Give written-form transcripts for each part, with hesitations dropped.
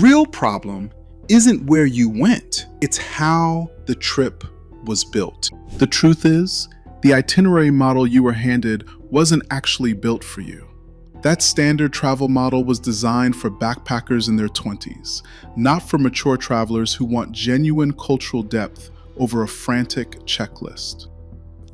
Real problem isn't where you went, it's how the trip was built. The truth is, the itinerary model you were handed wasn't actually built for you. That standard travel model was designed for backpackers in their 20s, not for mature travelers who want genuine cultural depth over a frantic checklist.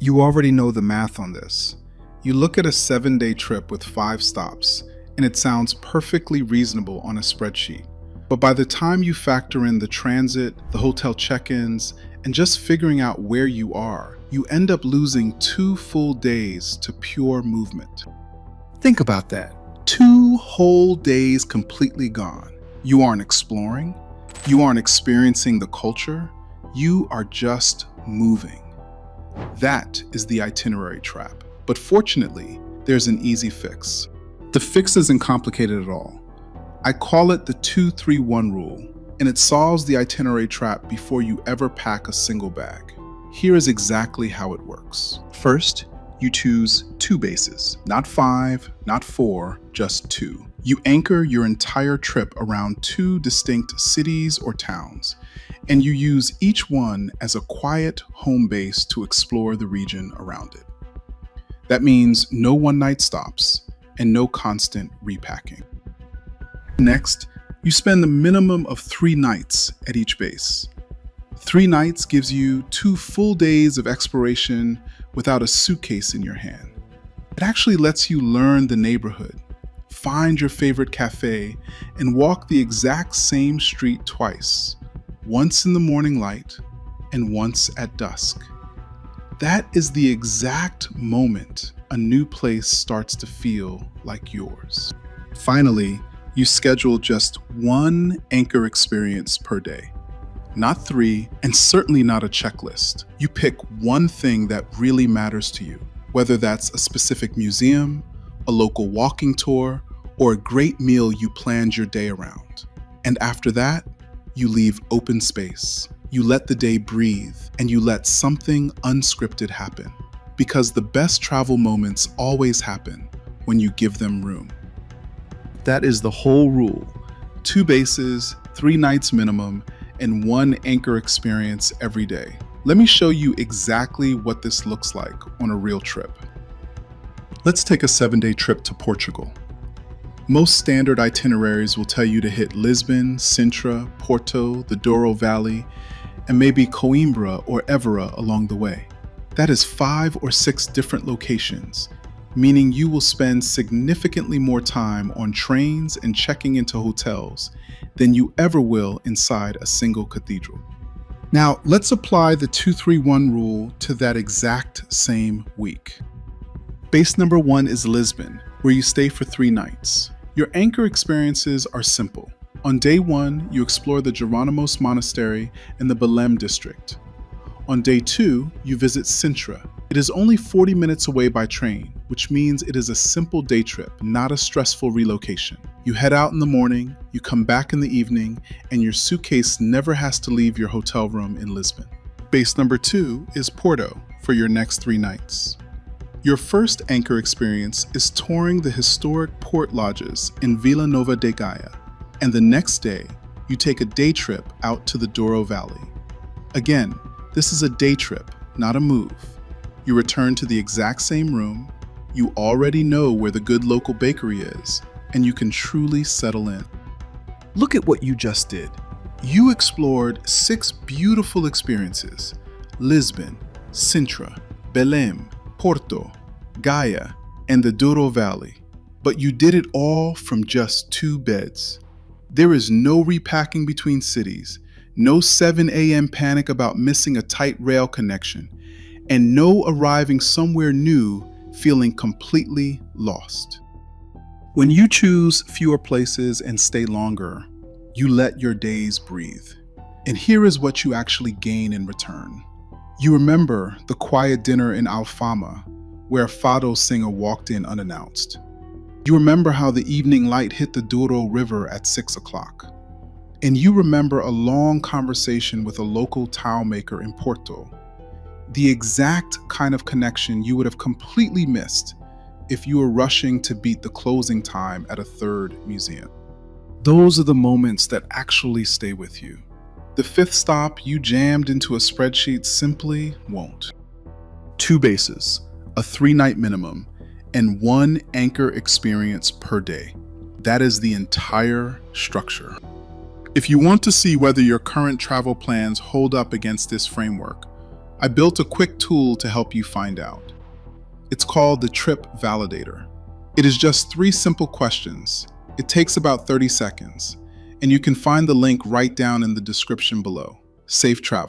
You already know the math on this. You look at a 7-day trip with 5 stops, and it sounds perfectly reasonable on a spreadsheet. But by the time you factor in the transit, the hotel check-ins, and just figuring out where you are, you end up losing 2 full days to pure movement. Think about that. 2 whole days completely gone. You aren't exploring, you aren't experiencing the culture, you are just moving. That is the itinerary trap. But fortunately, there's an easy fix. The fix isn't complicated at all. I call it the 2-3-1 rule, and it solves the itinerary trap before you ever pack a single bag. Here is exactly how it works. First, you choose 2 bases, not 5, not 4, just 2. You anchor your entire trip around 2 distinct cities or towns, and you use each one as a quiet home base to explore the region around it. That means no one-night stops and no constant repacking. Next, you spend the minimum of 3 nights at each base. 3 nights gives you 2 full days of exploration without a suitcase in your hand. It actually lets you learn the neighborhood, find your favorite cafe, and walk the exact same street twice, once in the morning light and once at dusk. That is the exact moment a new place starts to feel like yours. Finally, you schedule just 1 anchor experience per day. Not 3, and certainly not a checklist. You pick one thing that really matters to you, whether that's a specific museum, a local walking tour, or a great meal you planned your day around. And after that, you leave open space. You let the day breathe, and you let something unscripted happen. Because the best travel moments always happen when you give them room. That is the whole rule. 2 bases, 3 nights minimum, and 1 anchor experience every day. Let me show you exactly what this looks like on a real trip. Let's take a 7-day trip to Portugal. Most standard itineraries will tell you to hit Lisbon, Sintra, Porto, the Douro Valley, and maybe Coimbra or Évora along the way. That is 5 or 6 different locations, meaning you will spend significantly more time on trains and checking into hotels than you ever will inside a single cathedral. Now, let's apply the 2-3-1 rule to that exact same week. Base number 1 is Lisbon, where you stay for 3 nights. Your anchor experiences are simple. On day 1, you explore the Jerónimos Monastery and the Belém district. On day 2, you visit Sintra. It is only 40 minutes away by train, which means it is a simple day trip, not a stressful relocation. You head out in the morning, you come back in the evening, and your suitcase never has to leave your hotel room in Lisbon. Base number 2 is Porto for your next 3 nights. Your first anchor experience is touring the historic port lodges in Vila Nova de Gaia, and the next day, you take a day trip out to the Douro Valley. Again, this is a day trip, not a move. You return to the exact same room, you already know where the good local bakery is, and you can truly settle in. Look at what you just did. You explored 6 beautiful experiences: Lisbon, Sintra, Belém, Porto, Gaia, and the Douro Valley. But you did it all from just 2 beds. There is no repacking between cities, no 7 a.m. panic about missing a tight rail connection, and no arriving somewhere new feeling completely lost. When you choose fewer places and stay longer, you let your days breathe. And here is what you actually gain in return. You remember the quiet dinner in Alfama, where a fado singer walked in unannounced. You remember how the evening light hit the Douro River at 6 o'clock. And you remember a long conversation with a local tile maker in Porto, the exact kind of connection you would have completely missed if you were rushing to beat the closing time at a 3rd museum. Those are the moments that actually stay with you. The fifth stop you jammed into a spreadsheet simply won't. 2 bases, a 3-night minimum, and 1 anchor experience per day. That is the entire structure. If you want to see whether your current travel plans hold up against this framework, I built a quick tool to help you find out. It's called the Trip Validator. It is just 3 simple questions. It takes about 30 seconds, and you can find the link right down in the description below. Safe travel.